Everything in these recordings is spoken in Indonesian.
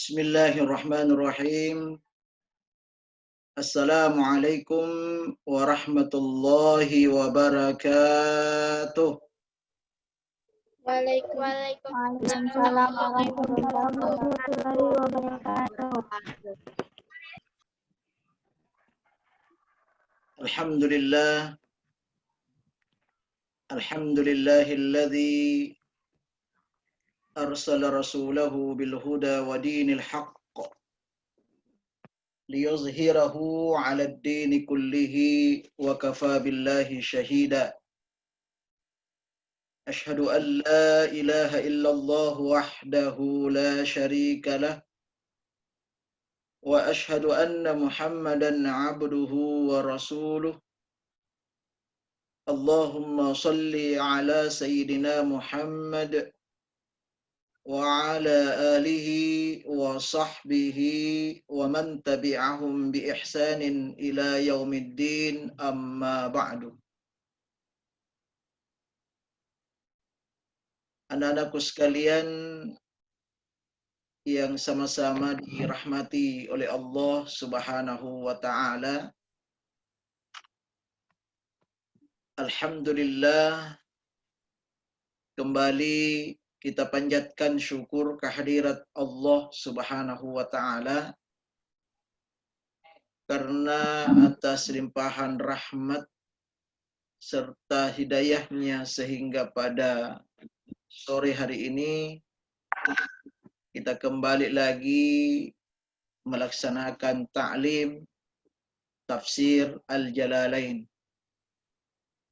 Bismillahirrahmanirrahim. Assalamualaikum warahmatullahi wabarakatuh. Waalaikumsalam warahmatullahi wabarakatuh. Alhamdulillah. Alhamdulillahilladzi arsala rasulahu bil huda wa dinil haqq liyuzhirahu 'alad dini kullihi wa kafa billahi shahida. Ashhadu an la ilaha illallah wahdahu la syarika lah wa ashhadu anna Muhammadan 'abduhu wa rasuluh. Allahumma salli ala sayyidina Muhammad wa ala alihi wa sahbihi wa man tabi'ahum bi ihsanin ila yaumiddin, amma ba'du. Anak-anakku sekalian yang sama-sama dirahmati oleh Allah Subhanahu wa taala, alhamdulillah kembali kita panjatkan syukur kehadirat Allah Subhanahu wa taala karena atas limpahan rahmat serta hidayahnya sehingga pada sore hari ini kita kembali lagi melaksanakan ta'lim tafsir Al-Jalalain.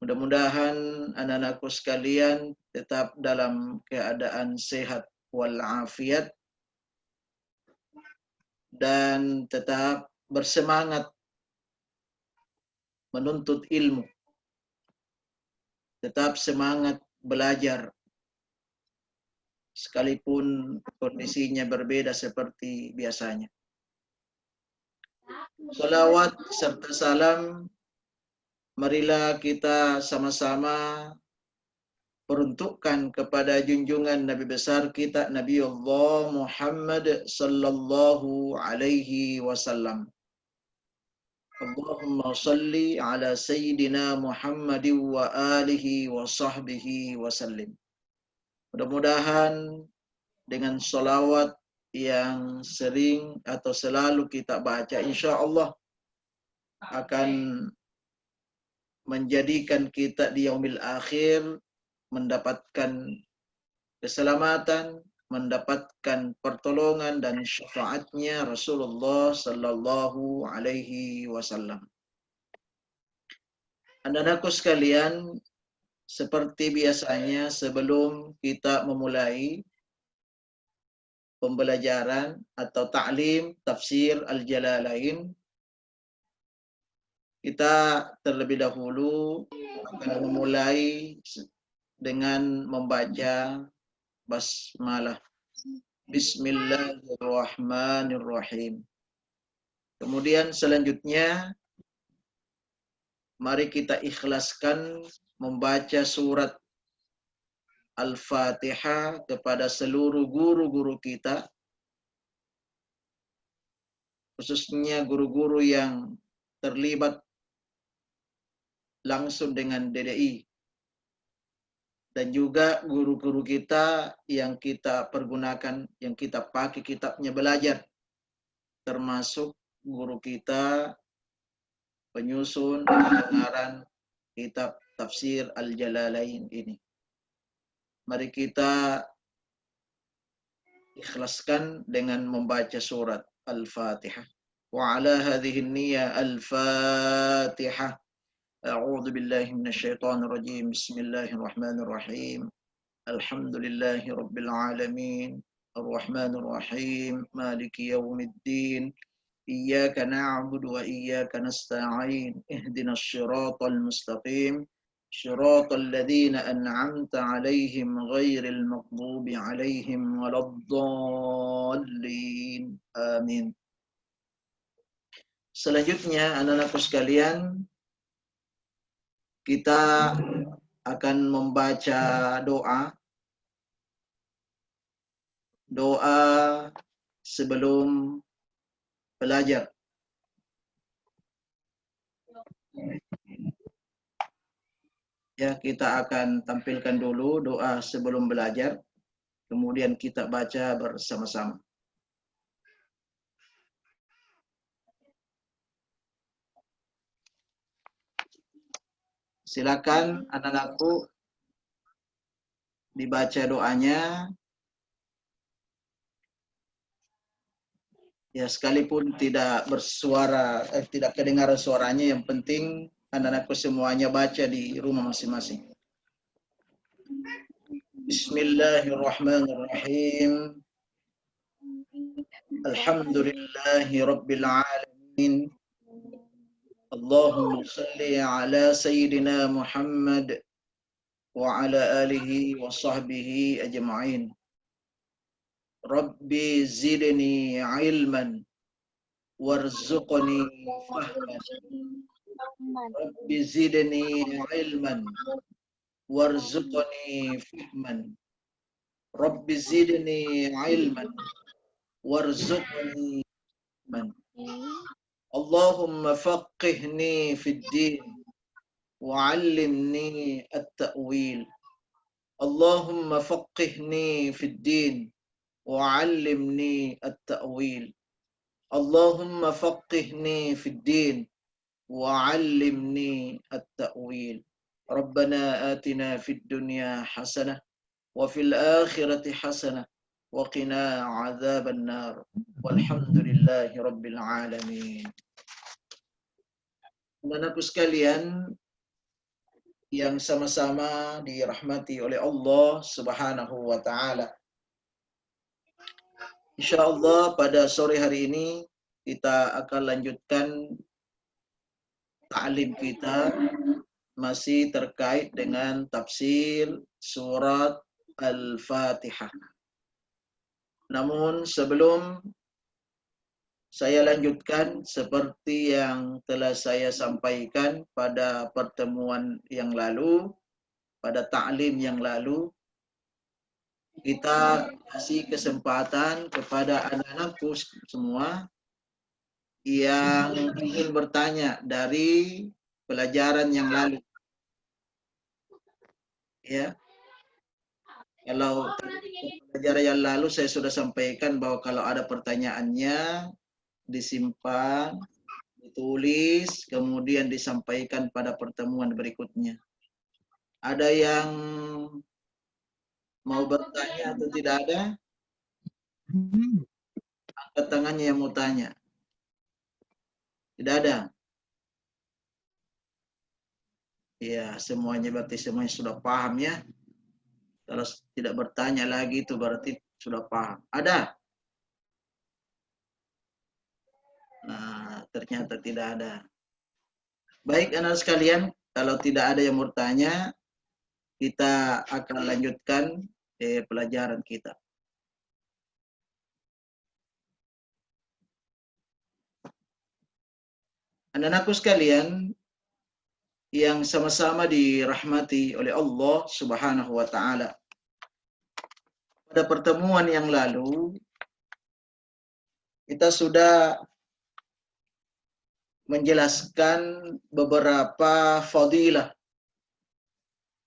Mudah-mudahan anak-anakku sekalian tetap dalam keadaan sehat walafiat dan tetap bersemangat menuntut ilmu. Tetap semangat belajar sekalipun kondisinya berbeda seperti biasanya. Salawat serta salam marilah kita sama-sama peruntukkan kepada junjungan Nabi besar kita Nabi Allah Muhammad sallallahu alaihi wasallam. Allahumma salli ala sayyidina Muhammad wa alihi wa sahbihi wasallim. Mudah-mudahan dengan salawat yang sering atau selalu kita baca, insya Allah akan menjadikan kita di yaumil akhir mendapatkan keselamatan, mendapatkan pertolongan dan syafaatnya Rasulullah sallallahu alaihi wasallam. Anak-anakku sekalian, seperti biasanya sebelum kita memulai pembelajaran atau ta'lim tafsir Al-Jalalain, kita terlebih dahulu akan memulai dengan membaca basmalah. Bismillahirrahmanirrahim. Kemudian selanjutnya mari kita ikhlaskan membaca surat Al-Fatihah kepada seluruh guru-guru kita, khususnya guru-guru yang terlibat langsung dengan DDI, dan juga guru-guru kita yang kita pergunakan, yang kita pakai kitabnya belajar, termasuk guru kita penyusun dan pengarang kitab tafsir Al-Jalalain ini. Mari kita ikhlaskan dengan membaca surat Al-Fatihah. Wa ala hadhihi niyya Al-Fatihah. A'udzu billahi minasyaitonir rajim. Bismillahirrahmanirrahim. Alhamdulillahi rabbil alamin. Arrahmanir rahim. Maliki yaumiddin. Iyyaka na'budu wa iyyaka nasta'in. Ihdinas shiratal mustaqim. Shiratal ladzina an'amta 'alaihim ghairil maghdubi 'alaihim waladdallin. Amin. Selanjutnya anak-anakku sekalian, kita akan membaca doa sebelum belajar. Ya, kita akan tampilkan dulu doa sebelum belajar, kemudian kita baca bersama-sama. Silakan anak-anakku dibaca doanya. Ya, sekalipun tidak bersuara, tidak kedengaran suaranya, yang penting anak-anakku semuanya baca di rumah masing-masing. Bismillahirrahmanirrahim. Alhamdulillahi Rabbil Alamin. Allahumma salli ala Sayyidina Muhammad wa ala alihi wa sahbihi ajma'in. Rabbi zidni ilman warzuqni fahman. Rabbi zidni ilman warzuqni fahman. Rabbi zidni ilman warzuqni fahman. Allahumma faqihni fid din wa'allimni at-ta'wil. Allahumma faqihni fid din wa'allimni at-ta'wil. Allahumma faqihni fid din wa'allimni at-ta'wil. Rabbana atina fid dunya hasanah wa fil akhirati hasanah wa qina 'adzaban nar. Walhamdulillahi rabbil alamin. Anak-anakku sekalian yang sama-sama dirahmati oleh Allah Subhanahu wa taala. Insyaallah pada sore hari ini kita akan lanjutkan ta'lim kita masih terkait dengan tafsir surat Al-Fatihah. Namun sebelum saya lanjutkan, seperti yang telah saya sampaikan pada pertemuan yang lalu, pada ta'lim yang lalu, kita kasih kesempatan kepada anak-anakku semua yang ingin bertanya dari pelajaran yang lalu. Ya, kalau pelajaran yang lalu saya sudah sampaikan bahwa kalau ada pertanyaannya disimpan, ditulis, kemudian disampaikan pada pertemuan berikutnya. Ada yang mau bertanya atau tidak ada? Angkat tangannya yang mau tanya. Tidak ada? Ya, semuanya berarti semuanya sudah paham ya. Kalau tidak bertanya lagi itu berarti sudah paham. Ada? Nah, ternyata tidak ada. Baik anak sekalian, kalau tidak ada yang bertanya, kita akan lanjutkan pelajaran kita. Anak-anakku sekalian yang sama-sama dirahmati oleh Allah Subhanahu wa taala. Pada pertemuan yang lalu kita sudah menjelaskan beberapa fadilah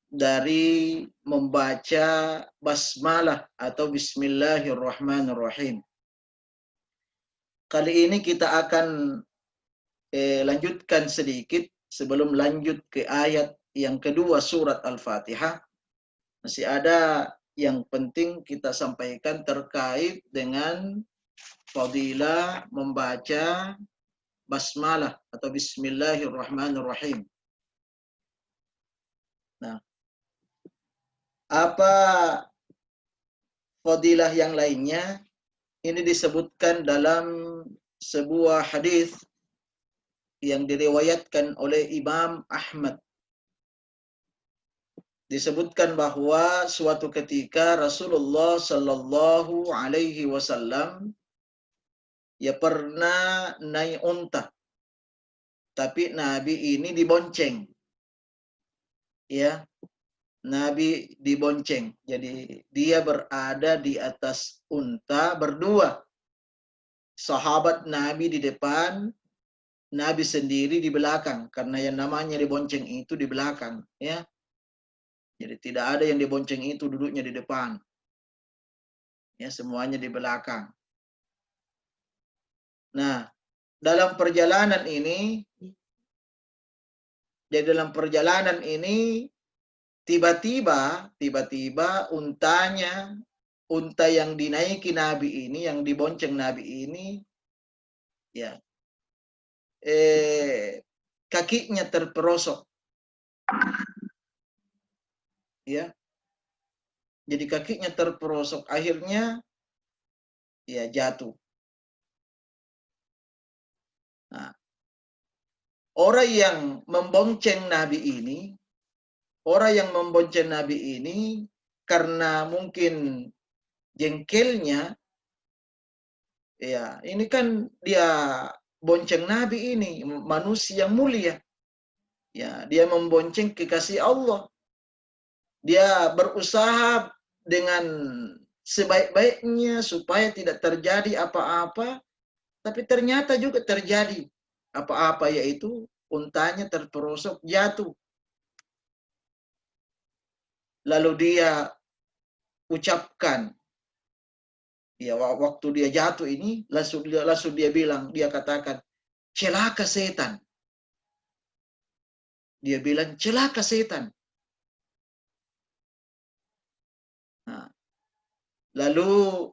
dari membaca basmalah atau bismillahirrahmanirrahim. Kali ini kita akan lanjutkan sedikit sebelum lanjut ke ayat yang kedua surat Al-Fatihah. Masih ada yang penting kita sampaikan terkait dengan fadilah membaca basmalah atau bismillahirrahmanirrahim. Nah, apa fadilah yang lainnya? Ini disebutkan dalam sebuah hadis yang diriwayatkan oleh Imam Ahmad. Disebutkan bahwa suatu ketika Rasulullah Shallallahu Alaihi Wasallam ya pernah naik unta, tapi Nabi ini dibonceng. Ya, Nabi dibonceng. Jadi dia berada di atas unta berdua sahabat Nabi di depan, Nabi sendiri di belakang, karena yang namanya dibonceng itu di belakang, ya. Jadi tidak ada yang dibonceng itu duduknya di depan. Ya, semuanya di belakang. Nah, dalam perjalanan ini, tiba-tiba unta yang dinaiki Nabi ini, yang dibonceng Nabi ini, ya, kakinya terperosok, ya. Jadi kakinya terperosok, akhirnya ya jatuh. Nah, orang yang membonceng Nabi ini, karena mungkin jengkelnya, ya, ini kan dia bonceng Nabi ini, manusia mulia. Ya, dia membonceng kekasih Allah. Dia berusaha dengan sebaik-baiknya supaya tidak terjadi apa-apa, tapi ternyata juga terjadi apa-apa, yaitu untanya terperosok jatuh. Lalu dia ucapkan, ya, waktu dia jatuh ini, langsung dia bilang, dia katakan, celaka setan. Dia bilang, celaka setan. Nah, lalu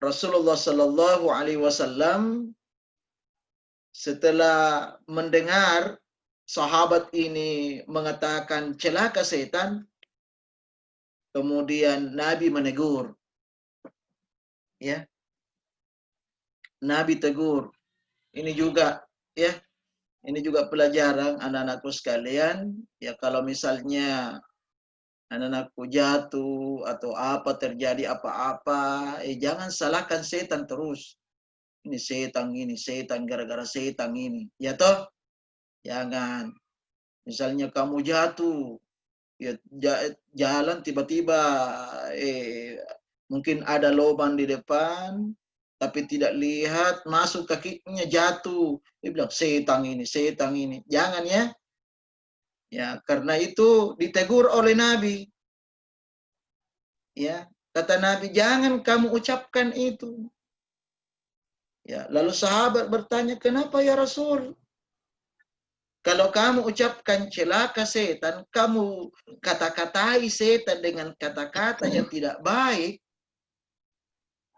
Rasulullah Shallallahu Alaihi Wasallam setelah mendengar sahabat ini mengatakan celaka setan, kemudian Nabi menegur, ya, Nabi tegur. Ini juga, ya, ini juga pelajaran anak-anakku sekalian, ya, kalau misalnya anak-anakku jatuh atau apa terjadi apa-apa, jangan salahkan setan terus. Ini setan gara-gara setan ini. Ya toh? Jangan. Misalnya kamu jatuh, ya jalan tiba-tiba mungkin ada lubang di depan, tapi tidak lihat, masuk kakinya jatuh. Dia bilang setan ini. Jangan, ya. Ya, karena itu ditegur oleh Nabi. Ya, kata Nabi, jangan kamu ucapkan itu. Ya, lalu sahabat bertanya, kenapa ya Rasul? Kalau kamu ucapkan celaka setan, kamu kata-katai setan dengan kata-kata yang tidak baik,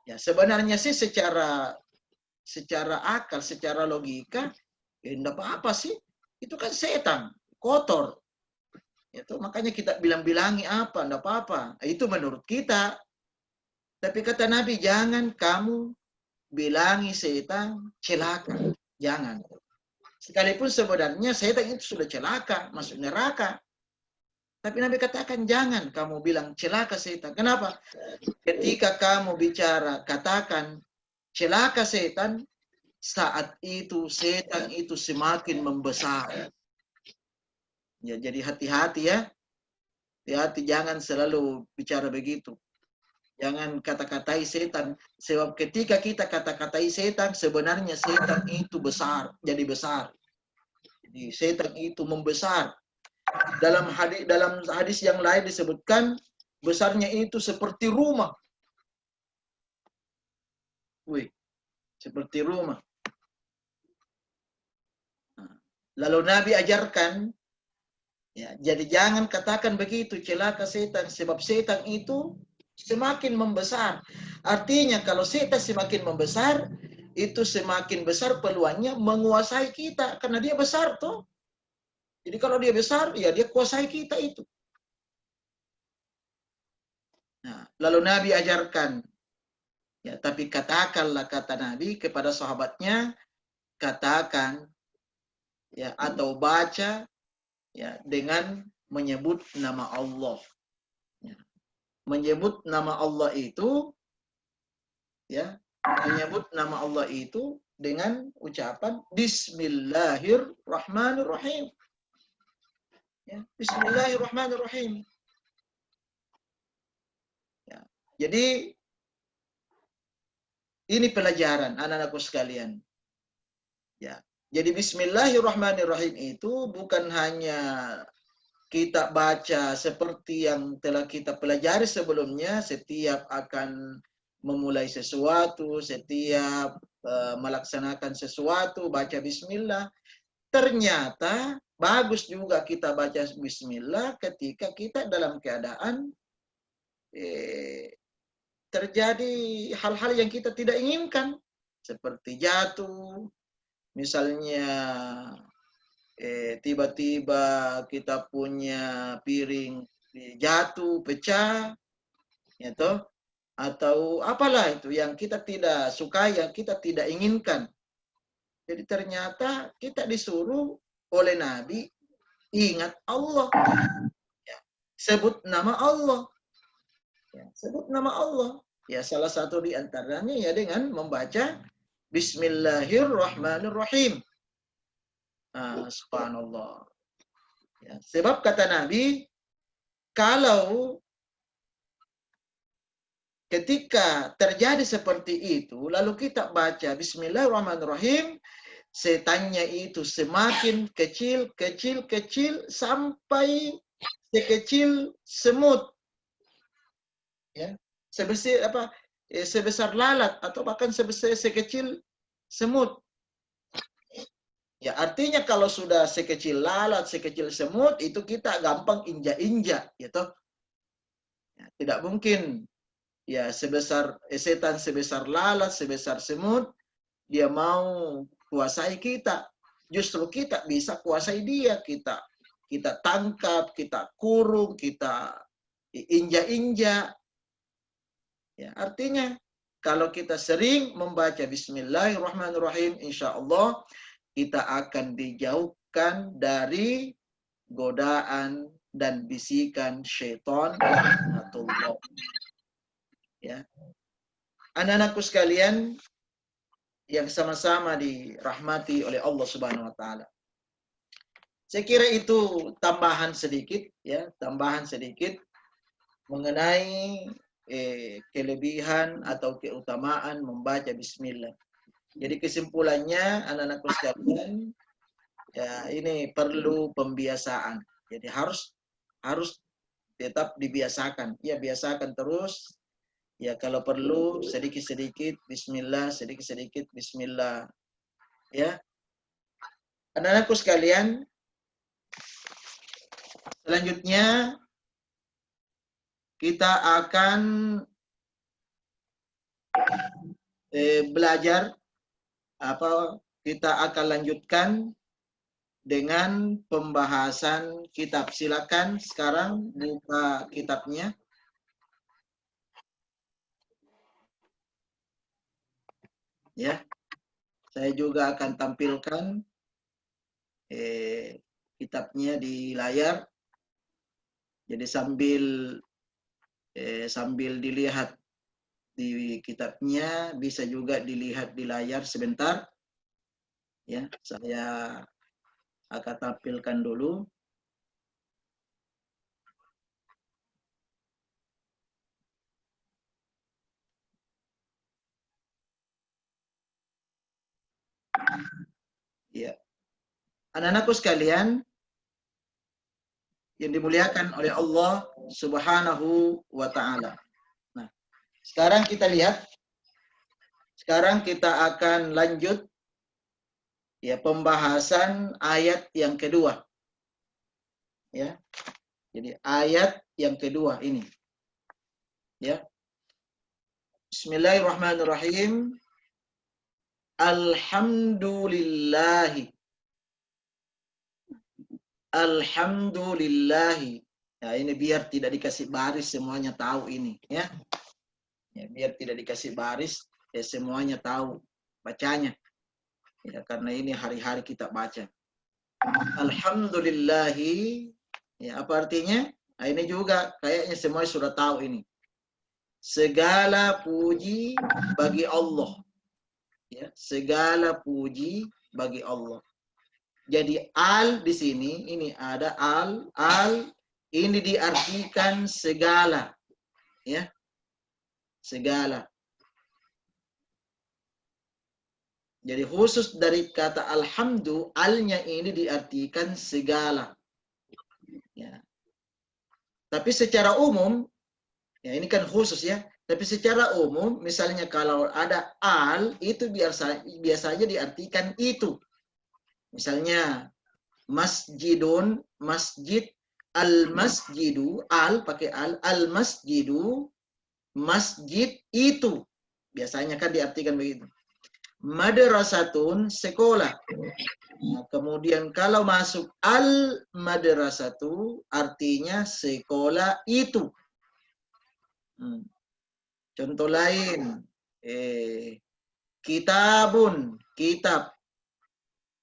ya sebenarnya sih secara akal, secara logika, ya enggak apa-apa sih. Itu kan setan, kotor. Itu makanya kita bilang-bilangi apa, enggak apa-apa. Itu menurut kita. Tapi kata Nabi, jangan kamu bilangi setan celaka. Jangan. Sekalipun sebenarnya setan itu sudah celaka, masuk neraka. Tapi Nabi katakan, jangan kamu bilang celaka setan. Kenapa? Ketika kamu bicara, katakan celaka setan, saat itu setan itu semakin membesar. Ya, jadi hati-hati, ya. Hati-hati, jangan selalu bicara begitu. Jangan kata-katai setan. Sebab ketika kita kata-katai setan, sebenarnya setan itu besar, jadi besar. Jadi setan itu membesar. Dalam hadis yang lain disebutkan, besarnya itu seperti rumah. Wih, seperti rumah. Lalu Nabi ajarkan, ya, jadi jangan katakan begitu, celaka setan, sebab setan itu semakin membesar. Artinya kalau setan semakin membesar, itu semakin besar peluangnya menguasai kita, karena dia besar tuh. Jadi kalau dia besar, ya dia kuasai kita itu. Nah, lalu Nabi ajarkan, ya, tapi katakanlah, kata Nabi kepada sahabatnya, katakan, ya, atau baca, ya, dengan menyebut nama Allah. Ya. Menyebut nama Allah itu, ya, menyebut nama Allah itu dengan ucapan Bismillahirrahmanirrahim. Ya, Bismillahirrahmanirrahim. Ya. Jadi Ini pelajaran anak-anakku sekalian. Ya. Jadi bismillahirrahmanirrahim itu bukan hanya kita baca seperti yang telah kita pelajari sebelumnya, setiap akan memulai sesuatu, setiap melaksanakan sesuatu, baca bismillah. Ternyata bagus juga kita baca bismillah ketika kita dalam keadaan terjadi hal-hal yang kita tidak inginkan, seperti jatuh, misalnya tiba-tiba kita punya piring jatuh, pecah, ya toh, atau apalah itu yang kita tidak suka, yang kita tidak inginkan. Jadi ternyata kita disuruh oleh Nabi ingat Allah, ya, sebut nama Allah, ya, sebut nama Allah. Ya, salah satu di antaranya ya dengan membaca Bismillahirrahmanirrahim. Subhanallah. Ya, sebab kata Nabi, kalau ketika terjadi seperti itu, lalu kita baca Bismillahirrahmanirrahim, setannya itu semakin kecil, kecil, kecil, sampai sekecil semut. Ya, sebesar lalat, atau bahkan sekecil semut. Ya, artinya kalau sudah sekecil lalat, sekecil semut, itu kita gampang injak-injak, gitu. Ya, tidak mungkin ya setan sebesar lalat, sebesar semut, dia mau kuasai kita. Justru kita bisa kuasai dia, kita tangkap, kita kurung, kita injak-injak. Ya, artinya kalau kita sering membaca Bismillahirrahmanirrahim, insya Allah kita akan dijauhkan dari godaan dan bisikan syaitan. Ya. Anak-anakku sekalian yang sama-sama dirahmati oleh Allah Subhanahu wa taala. Saya kira itu tambahan sedikit, ya, tambahan sedikit mengenai kelebihan atau keutamaan membaca bismillah. Jadi kesimpulannya anak-anakku sekalian, ya ini perlu pembiasaan. Jadi harus tetap dibiasakan. Ya, biasakan terus. Ya, kalau perlu sedikit-sedikit bismillah, sedikit-sedikit bismillah. Ya. Anak-anakku sekalian, selanjutnya kita akan belajar kita akan lanjutkan dengan pembahasan kitab. Silakan sekarang buka kitabnya. Ya, saya juga akan tampilkan kitabnya di layar. Jadi sambil dilihat di kitabnya, bisa juga dilihat di layar sebentar. Ya, saya akan tampilkan dulu. Ya. Anak-anakku sekalian yang dimuliakan oleh Allah Subhanahu wa taala. Nah, sekarang kita lihat. Sekarang kita akan lanjut ya pembahasan ayat yang kedua. Ya. Jadi ayat yang kedua ini. Ya. Bismillahirrahmanirrahim. Alhamdulillahi. Alhamdulillahi. Ya, ini biar tidak dikasih baris, semuanya tahu ini, ya. Ya, biar tidak dikasih baris, ya semuanya tahu bacanya. Ya, karena ini hari-hari kita baca. Alhamdulillahi. Ya, apa artinya? Nah, ini juga kayaknya semuanya sudah tahu ini. Segala puji bagi Allah. Ya, segala puji bagi Allah. Jadi al di sini, ini ada al ini diartikan segala. Ya. Segala. Jadi khusus dari kata alhamdu, alnya ini diartikan segala. Ya. Tapi secara umum, ya ini kan khusus ya. Tapi secara umum, misalnya kalau ada al, itu biasanya diartikan itu. Misalnya, masjidun, masjid, al-masjidu, al pakai al-masjidu, masjid itu. Biasanya kan diartikan begitu. Madrasatun, sekolah. Nah, kemudian kalau masuk al-madrasatu, artinya sekolah itu. Contoh lain, kitabun, kitab.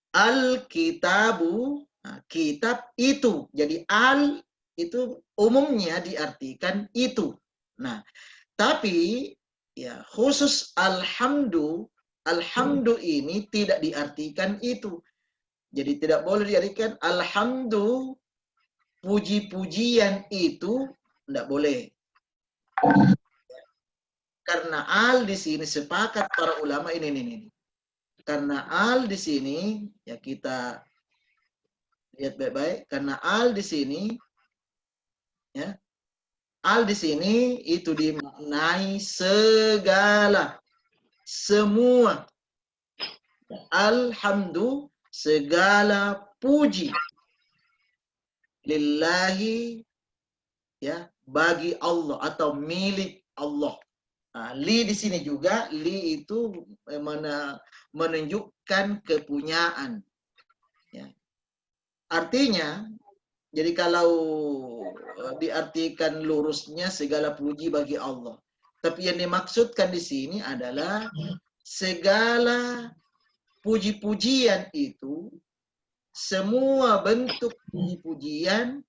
Al-kitabu, nah, kitab itu. Jadi al itu umumnya diartikan itu. Nah, tapi ya khusus alhamdu ini tidak diartikan itu. Jadi tidak boleh diartikan alhamdu, puji-pujian itu tidak boleh. Karena al di sini sepakat para ulama ini. Karena al di sini ya kita lihat baik-baik. Karena al di sini ya, al di sini itu dimaknai segala, semua. Alhamdu, segala puji. Lillahi, ya, bagi Allah atau milik Allah. Nah, li di sini juga, li itu menunjukkan kepunyaan. Ya. Artinya, jadi kalau diartikan lurusnya segala puji bagi Allah. Tapi yang dimaksudkan di sini adalah segala puji-pujian itu, semua bentuk puji-pujian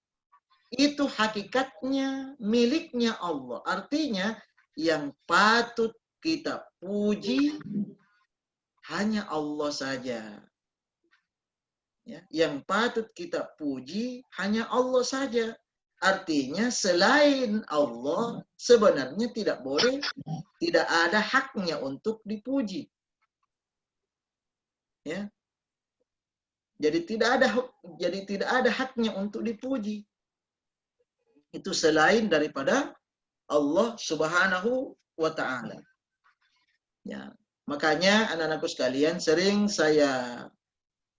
itu hakikatnya miliknya Allah. Artinya yang patut kita puji hanya Allah saja. Ya, yang patut kita puji hanya Allah saja. Artinya selain Allah sebenarnya tidak boleh, tidak ada haknya untuk dipuji. Ya. Jadi tidak ada haknya untuk dipuji. Itu selain daripada Allah Subhanahu wa taala. Ya. Makanya anak-anakku sekalian sering saya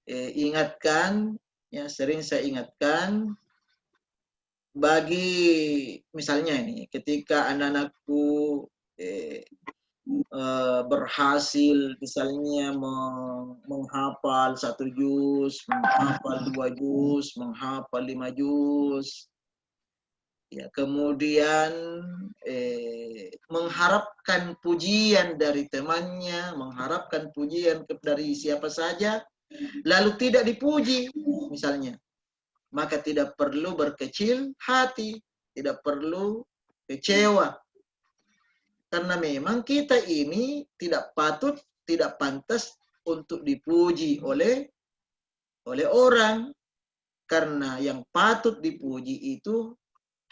ingatkan, ya sering saya ingatkan bagi misalnya ini ketika anak-anakku berhasil misalnya menghafal 1 juz, menghafal 2 juz, menghafal 5 juz, ya kemudian mengharapkan pujian dari temannya, mengharapkan pujian dari siapa saja, lalu tidak dipuji misalnya, maka tidak perlu berkecil hati, tidak perlu kecewa. Karena memang kita ini tidak patut, tidak pantas untuk dipuji oleh orang. Karena yang patut dipuji itu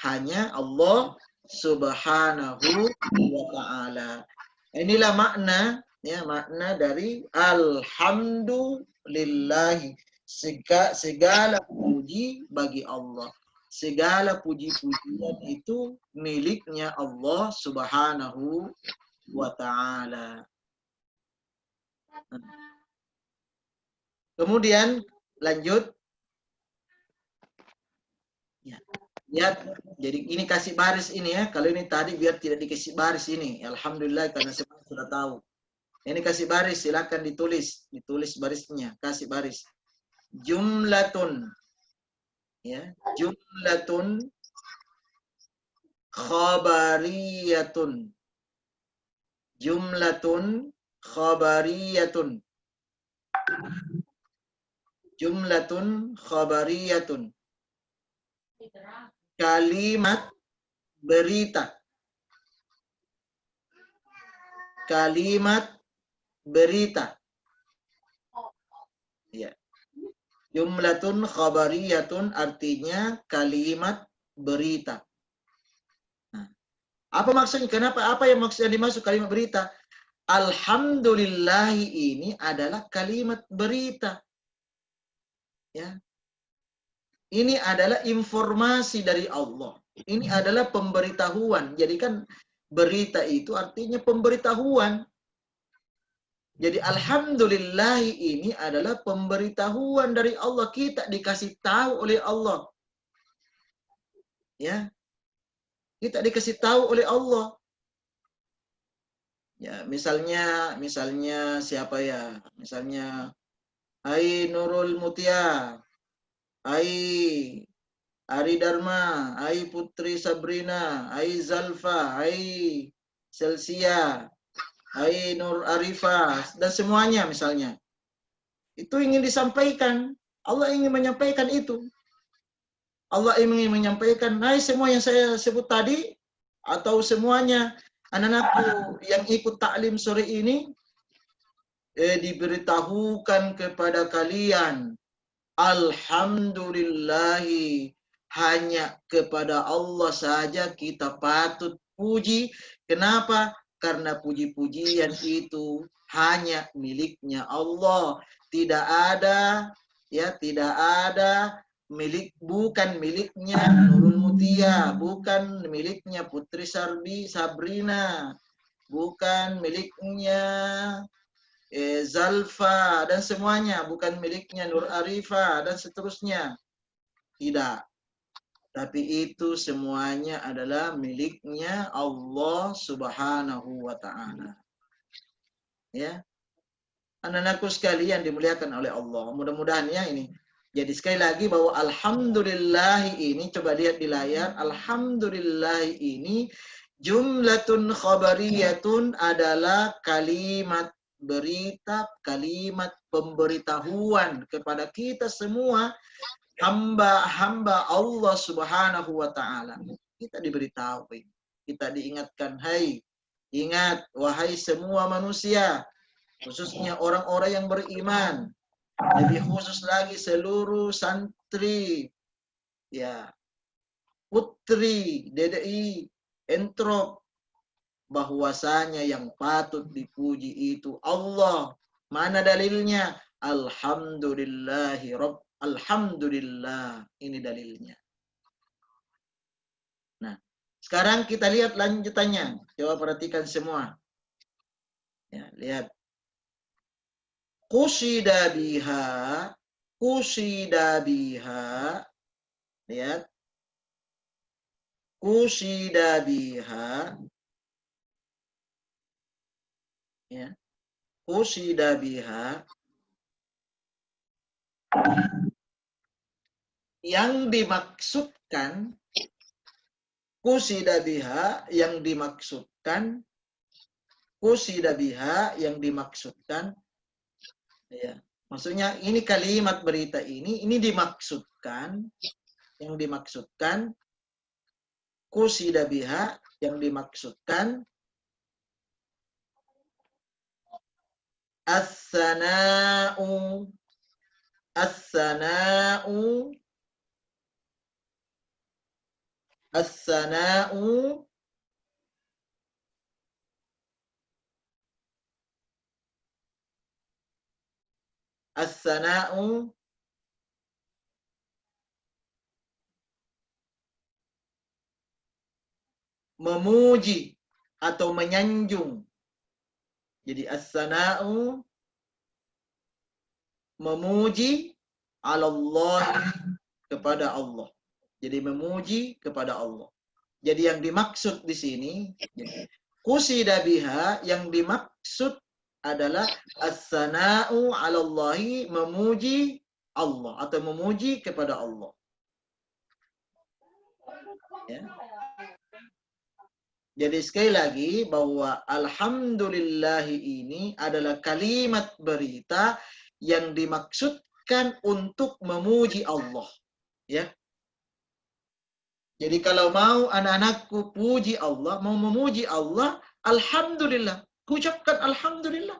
hanya Allah Subhanahu wa ta'ala. Inilah makna, ya, makna dari alhamdulillahi. Segala puji bagi Allah. Segala puji-pujian itu miliknya Allah Subhanahu wa ta'ala. Kemudian lanjut. Ya. Lihat, jadi ini kasih baris ini ya. Kalau ini tadi biar tidak dikasih baris ini. Alhamdulillah karena semua sudah tahu. Ini kasih baris, silakan ditulis barisnya, kasih baris. Jumlatun, ya, jumlatun khabariyatun. Jumlatun khabariyatun. Jumlatun khabariyatun. Kalimat berita. Kalimat berita. Ya. Jumlatun khabariyatun artinya kalimat berita. Nah, apa maksudnya? Kenapa? Apa yang maksudnya dimaksud kalimat berita? Alhamdulillahi ini adalah kalimat berita. Ya. Ini adalah informasi dari Allah. Ini adalah pemberitahuan. Jadi kan berita itu artinya pemberitahuan. Jadi alhamdulillahi ini adalah pemberitahuan dari Allah. Kita dikasih tahu oleh Allah. Ya. Kita dikasih tahu oleh Allah. Ya, misalnya siapa ya? Misalnya Hai Nurul Mutia, Hai Ari Dharma, Hai Putri Sabrina, Hai Zalfa, Hai Selsia, Hai Nur Arifah, dan semuanya misalnya. Itu ingin disampaikan. Allah ingin menyampaikan itu. Allah ingin menyampaikan, hai semua yang saya sebut tadi, atau semuanya anak-anakku yang ikut taklim sore ini, diberitahukan kepada kalian, alhamdulillahi, hanya kepada Allah saja kita patut puji. Kenapa? Karena puji-pujian itu hanya miliknya Allah. Tidak ada bukan miliknya Nurul Mutia, bukan miliknya Putri Sabrina, bukan miliknya Zalfa dan semuanya, bukan miliknya Nur Arifah dan seterusnya. Tidak. Tapi itu semuanya adalah miliknya Allah Subhanahu wa taala. Ya. Anak-anakku sekalian dimuliakan oleh Allah. Mudah-mudahan ya ini. Jadi sekali lagi bahwa alhamdulillah ini, coba lihat di layar, alhamdulillah ini jumlatun khabariyatun adalah kalimat berita, kalimat pemberitahuan kepada kita semua hamba-hamba Allah Subhanahu wa taala. Kita diberitahu, kita diingatkan, hai, ingat wahai semua manusia, khususnya orang-orang yang beriman, lebih khusus lagi seluruh santri, ya, putri DDI Entrop, bahwasanya yang patut dipuji itu Allah. Mana dalilnya? Alhamdulillah. Ini dalilnya. Nah, sekarang kita lihat lanjutannya. Coba perhatikan semua. Ya, lihat. Qusida biha. Lihat. Qusida biha. Ya. Qusida biha, yang dimaksudkan, qusida biha yang dimaksudkan, qusida biha yang dimaksudkan, ya. Maksudnya ini kalimat berita ini dimaksudkan, yang dimaksudkan, qusida biha yang dimaksudkan, as-sana'u memuji atau menyanjung. Jadi as-sana'u memuji Allah, kepada Allah. Jadi memuji kepada Allah. Jadi yang dimaksud di sini, qusida biha yang dimaksud adalah as-sana'u 'alallahi, memuji Allah atau memuji kepada Allah. Ya. Jadi sekali lagi bahwa alhamdulillahi ini adalah kalimat berita yang dimaksudkan untuk memuji Allah. Ya. Jadi kalau mau anak-anakku puji Allah, mau memuji Allah, alhamdulillah, ucapkan alhamdulillah.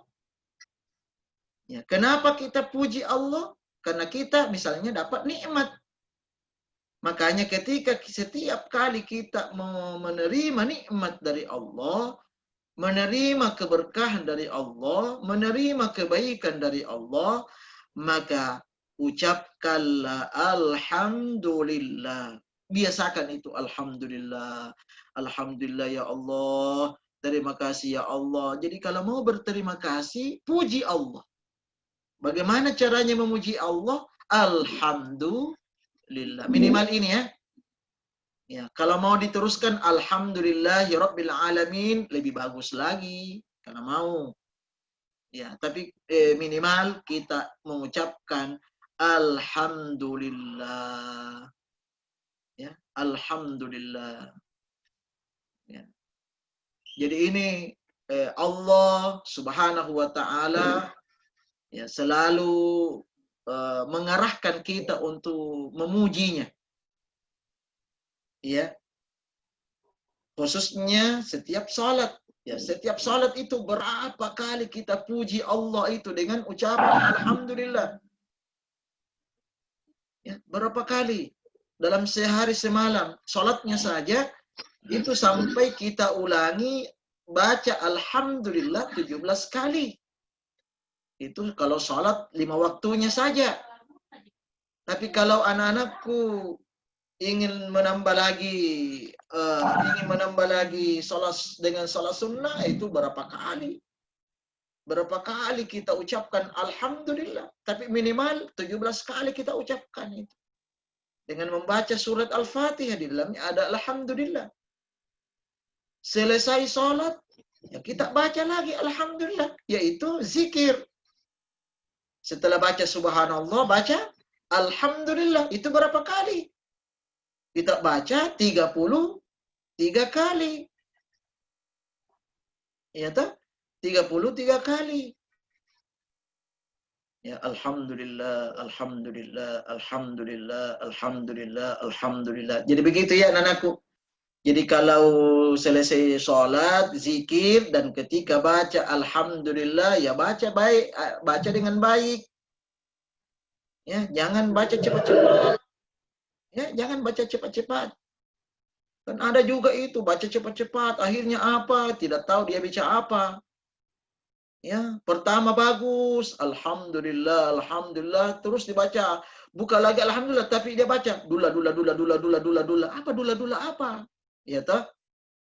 Ya, kenapa kita puji Allah? Karena kita misalnya dapat nikmat. Makanya ketika setiap kali kita menerima nikmat dari Allah, menerima keberkahan dari Allah, menerima kebaikan dari Allah, maka ucapkanlah alhamdulillah. Biasakan itu alhamdulillah. Alhamdulillah ya Allah. Terima kasih ya Allah. Jadi kalau mau berterima kasih, puji Allah. Bagaimana caranya memuji Allah? Alhamdulillah. Minimal ini ya. Ya, kalau mau diteruskan alhamdulillahirabbil alamin lebih bagus lagi karena mau. Ya, tapi minimal kita mengucapkan alhamdulillah. Ya, alhamdulillah. Ya. Jadi ini Allah Subhanahu wa taala ya selalu mengarahkan kita untuk memujinya. Ya. Khususnya setiap salat. Ya, setiap salat itu berapa kali kita puji Allah itu dengan ucapan alhamdulillah. Ya, berapa kali dalam sehari semalam salatnya saja itu sampai kita ulangi baca alhamdulillah 17 kali. Itu kalau salat 5 waktunya saja. Tapi kalau anak-anakku ingin menambah lagi salat dengan salat sunnah itu berapa kali kita ucapkan alhamdulillah, tapi minimal 17 kali kita ucapkan itu dengan membaca surat Al-Fatihah, di dalamnya ada alhamdulillah. Selesai salat ya kita baca lagi alhamdulillah, yaitu zikir. Setelah baca subhanallah, baca alhamdulillah. Itu berapa kali? Kita baca 33 kali. Ya toh? 33 kali. Ya, alhamdulillah, alhamdulillah, alhamdulillah, alhamdulillah, alhamdulillah. Jadi begitu ya anak-anakku. Jadi kalau selesai sholat, zikir, dan ketika baca alhamdulillah, ya baca baik, baca dengan baik. Ya, jangan baca cepat-cepat. Ya, jangan baca cepat-cepat. Kan ada juga itu baca cepat-cepat, akhirnya apa? Tidak tahu dia baca apa. Ya, pertama bagus, alhamdulillah, alhamdulillah, terus dibaca. Buka lagi alhamdulillah, tapi dia baca dula. Apa dula apa? Ya toh?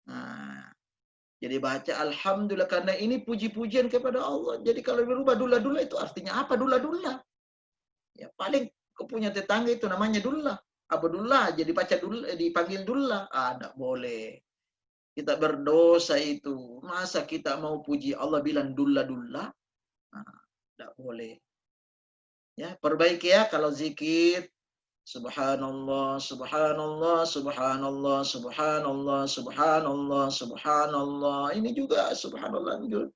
Nah, jadi baca alhamdulillah karena ini puji-pujian kepada Allah. Jadi kalau berubah dula itu artinya apa dula? Ya paling kau punya tetangga itu namanya dula. Abdullah jadi baca dulu dipanggil dullah, tidak boleh. Kita berdosa itu. Masa kita mau puji Allah bilang dullah? Tidak boleh. Ya, perbaiki ya kalau zikir subhanallah, subhanallah, subhanallah, subhanallah, subhanallah, subhanallah. Ini juga subhanallah juga.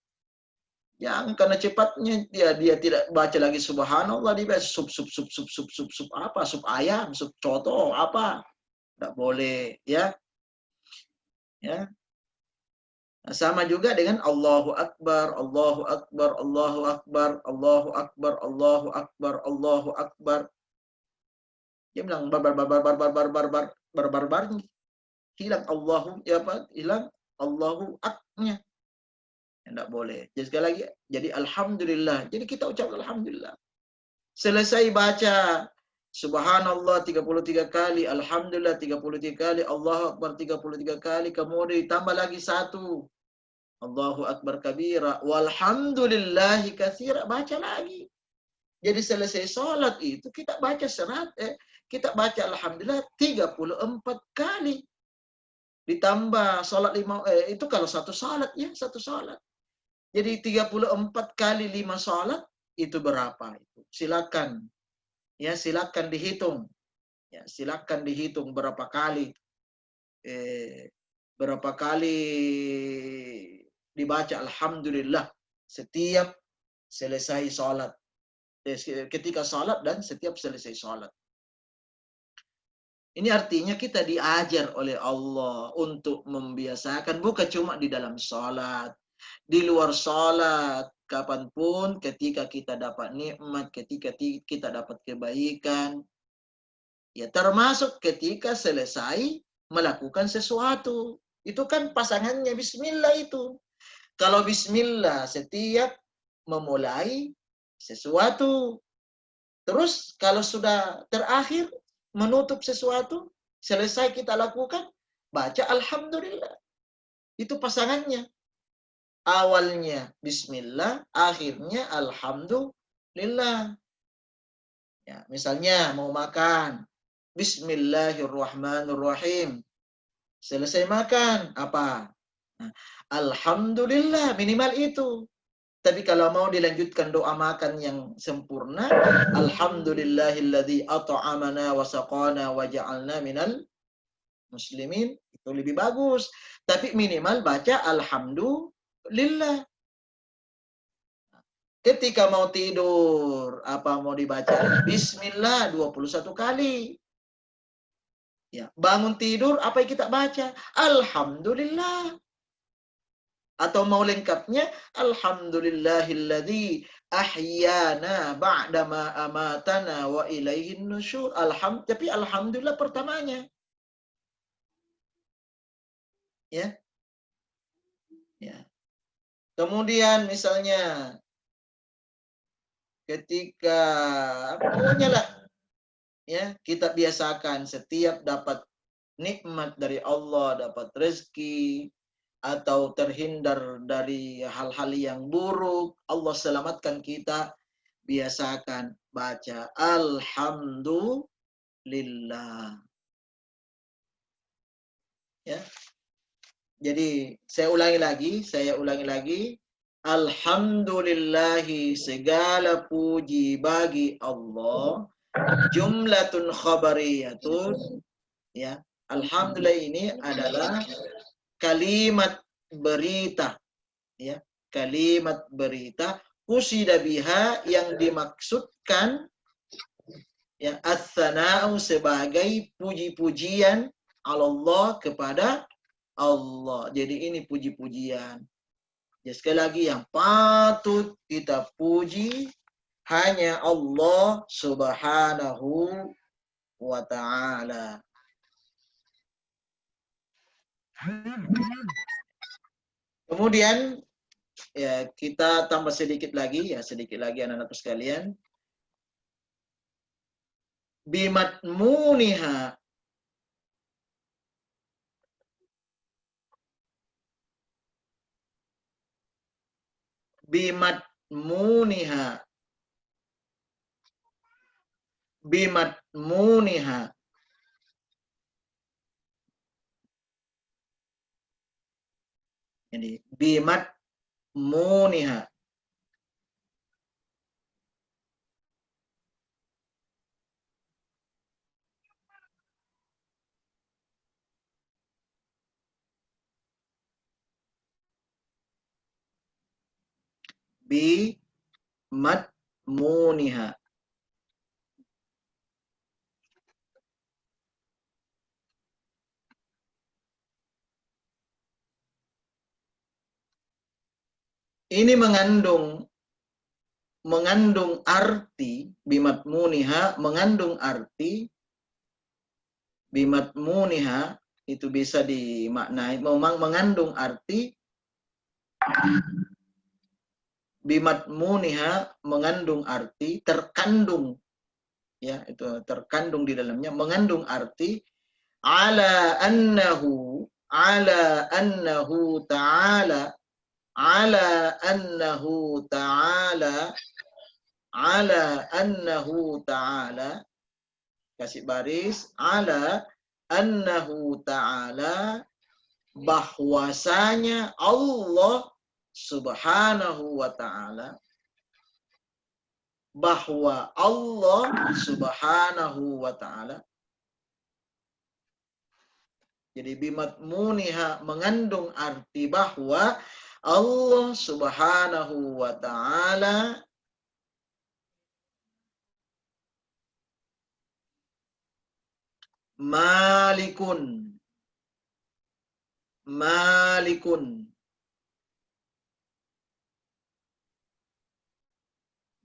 Yang karena cepatnya dia tidak baca lagi subhanallah, dia baca sub apa, sub ayam, sub coto apa. Tidak boleh ya. Ya. Nah, sama juga dengan Allahu Akbar, Allahu Akbar, Allahu Akbar, Allahu Akbar, Allahu Akbar, Allahu Akbar. Dia bilang barbar hilang Allahu ya apa? Hilang Allahu Aknya. Tidak boleh. Jadi sekali lagi, jadi alhamdulillah. Jadi kita ucap alhamdulillah. Selesai baca subhanallah 33 kali, alhamdulillah 33 kali, Allahu Akbar 33 kali, kemudian ditambah lagi satu. Allahu Akbar kabira, walhamdulillahi katsira, baca lagi. Jadi selesai salat itu kita baca kita baca alhamdulillah 34 kali. Ditambah salat 5 itu kalau satu salat ya, satu salat. Jadi 34 kali 5 salat itu berapa itu? Silakan. Ya, silakan dihitung. Ya, silakan dihitung berapa kali dibaca alhamdulillah setiap selesai salat. Ketika salat dan setiap selesai salat. Ini artinya kita diajar oleh Allah untuk membiasakan, bukan cuma di dalam salat, di luar salat, kapanpun ketika kita dapat nikmat, ketika kita dapat kebaikan, ya termasuk ketika selesai melakukan sesuatu. Itu kan pasangannya bismillah itu. Kalau bismillah setiap memulai sesuatu. Terus kalau sudah terakhir menutup sesuatu, selesai kita lakukan, baca alhamdulillah. Itu pasangannya. Awalnya bismillah, akhirnya alhamdulillah. Ya, misalnya mau makan, bismillahirrahmanirrahim. Selesai makan, apa? Nah, alhamdulillah, minimal itu. Tapi kalau mau dilanjutkan doa makan yang sempurna, alhamdulillahilladzi at'amana wa saqana wa ja'alna minal muslimin, itu lebih bagus. Tapi minimal baca alhamdulillah. Ketika mau tidur, apa mau dibaca? Bismillah 21 kali. Ya, bangun tidur apa yang kita baca? Alhamdulillah. Atau mau lengkapnya, alhamdulillahilladzi ahyana ba'dama amatana wa ilaihin nusyur. Tapi alhamdulillah pertamanya. Ya. Ya. Kemudian misalnya ketika pokoknya lah ya, kita biasakan setiap dapat nikmat dari Allah, dapat rezeki, atau terhindar dari hal-hal yang buruk, Allah selamatkan kita, biasakan baca alhamdulillah. Ya. Jadi saya ulangi lagi. Alhamdulillahi, segala puji bagi Allah. Jumlatun khabariyatun, ya. Alhamdulillah ini adalah kalimat berita, ya, kalimat berita qusida biha, yang dimaksudkan ya as-sana'u sebagai puji-pujian Allah kepada Allah. Jadi ini puji-pujian. Ya, sekali lagi yang patut kita puji hanya Allah Subhanahu wa ta'ala. Kemudian ya kita tambah sedikit lagi anak-anakku sekalian. Bimatmuniha, bimatmuniha, bimatmuniha. Jadi bimatmuniha. Bimatmuniha. Ini mengandung arti, bimatmuniha mengandung arti, bimatmuniha itu bisa dimaknai memang mengandung arti, bimatmuniha mengandung arti, terkandung, ya, itu terkandung di dalamnya, mengandung arti ala annahu ta'ala, ala annahu ta'ala, ala annahu ta'ala, kasih baris, ala annahu ta'ala, bahwasanya Allah Subhanahu wa ta'ala, bahwa Allah Subhanahu wa ta'ala. Jadi bimatmuniha mengandung arti bahwa Allah Subhanahu wa ta'ala malikun, malikun,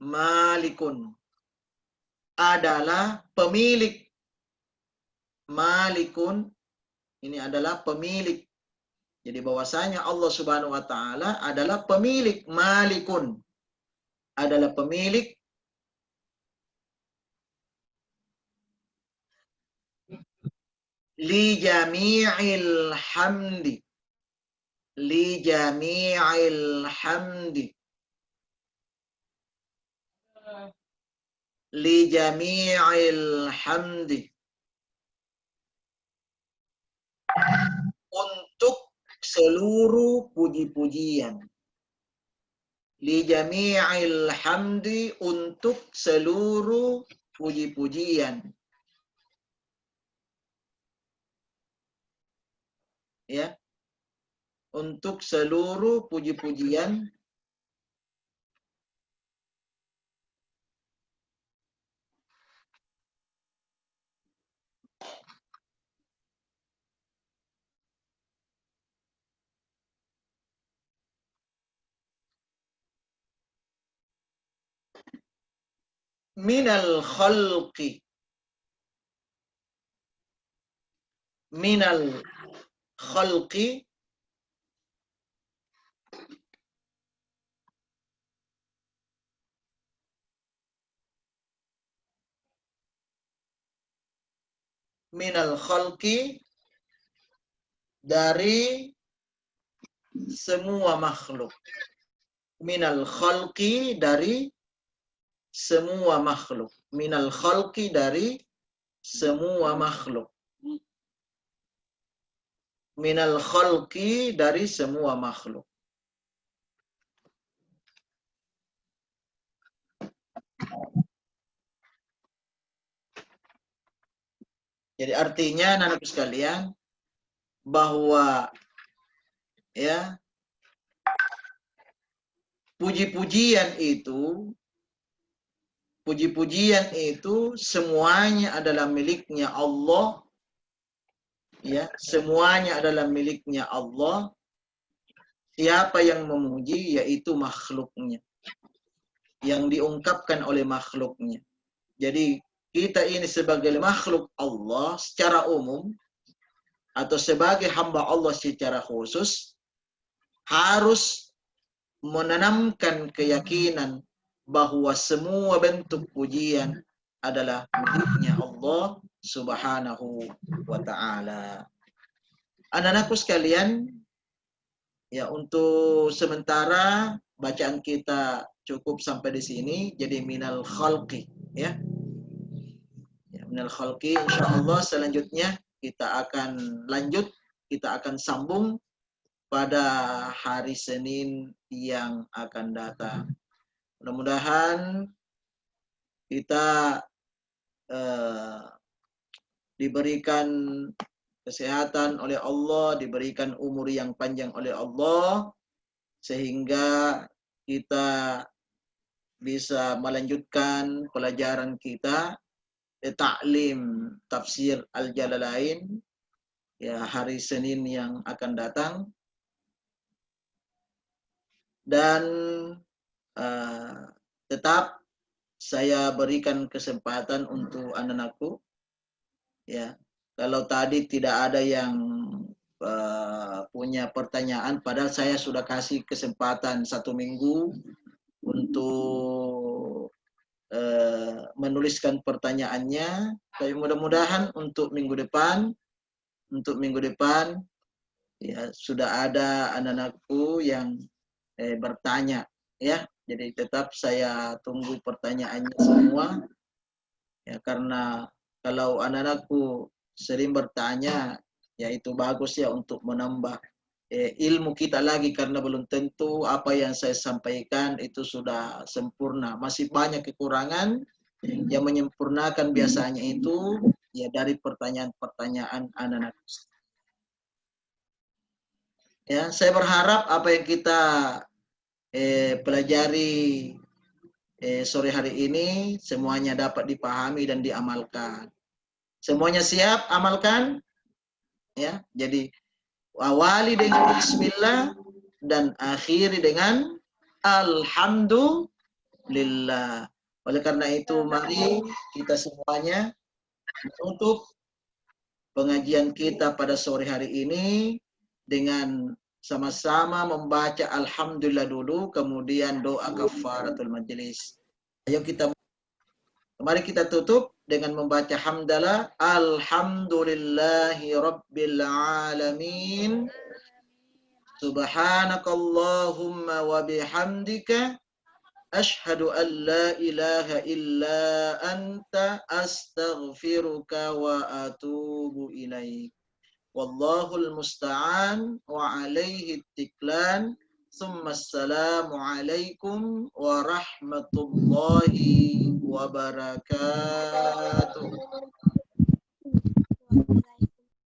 malikun adalah pemilik, malikun ini adalah pemilik, Jadi bahwasanya Allah Subhanahu wa taala adalah pemilik, malikun. Adalah pemilik li jami'il hamdi. Li jami'il hamdi. Li jami'il hamdi. Untuk seluruh puji-pujian. Li jami'il hamdi, untuk seluruh puji-pujian. Ya. Untuk seluruh puji-pujian. Minal khalqi. Minal khalqi. Minal khalqi, dari semua makhluk. Minal khalqi, dari semua makhluk. Minal khalqi, dari semua makhluk. Minal khalqi, dari semua makhluk. Jadi artinya anak-anak sekalian bahwa ya puji-pujian itu semuanya adalah miliknya Allah. Ya, semuanya adalah miliknya Allah. Siapa yang memuji yaitu makhluknya, yang diungkapkan oleh makhluknya. Jadi kita ini sebagai makhluk Allah secara umum atau sebagai hamba Allah secara khusus harus menanamkan keyakinan bahwa semua bentuk pujian adalah miliknya Allah Subhanahu wa ta'ala. Anak-anakku sekalian, ya untuk sementara bacaan kita cukup sampai di sini. Jadi minal khalqi, ya. Minal khalqi, insyaallah selanjutnya kita akan lanjut, kita akan sambung pada hari Senin yang akan datang. Mudah-mudahan kita diberikan kesehatan oleh Allah, diberikan umur yang panjang oleh Allah, sehingga kita bisa melanjutkan pelajaran kita ta'lim tafsir Al-Jalalain ya hari Senin yang akan datang. Dan tetap saya berikan kesempatan untuk anak-anakku, ya, kalau tadi tidak ada yang punya pertanyaan, padahal saya sudah kasih kesempatan 1 minggu untuk menuliskan pertanyaannya. Tapi mudah-mudahan untuk minggu depan ya sudah ada anak-anakku yang bertanya, ya. Jadi tetap saya tunggu pertanyaannya semua, ya, karena kalau anak-anakku sering bertanya, ya itu bagus ya untuk menambah ilmu kita lagi, karena belum tentu apa yang saya sampaikan itu sudah sempurna. Masih banyak kekurangan yang menyempurnakan biasanya itu ya dari pertanyaan-pertanyaan anak-anak. Ya, saya berharap apa yang kita pelajari sore hari ini semuanya dapat dipahami dan diamalkan. Semuanya siap amalkan? Ya, jadi awali dengan bismillah dan akhiri dengan alhamdulillah. Oleh karena itu mari kita semuanya menutup pengajian kita pada sore hari ini dengan sama-sama membaca alhamdulillah dulu, kemudian doa kafaratul majelis. Ayo mari kita tutup dengan membaca hamdalah. Alhamdulillahi rabbil alamin. Subhanakallahumma wa bihamdika asyhadu an la ilaha illa anta astaghfiruka wa atubu ilaik. Wallahul musta'an wa alaihi tiklan. Assalamu alaikum warahmatullahi wabarakatuh.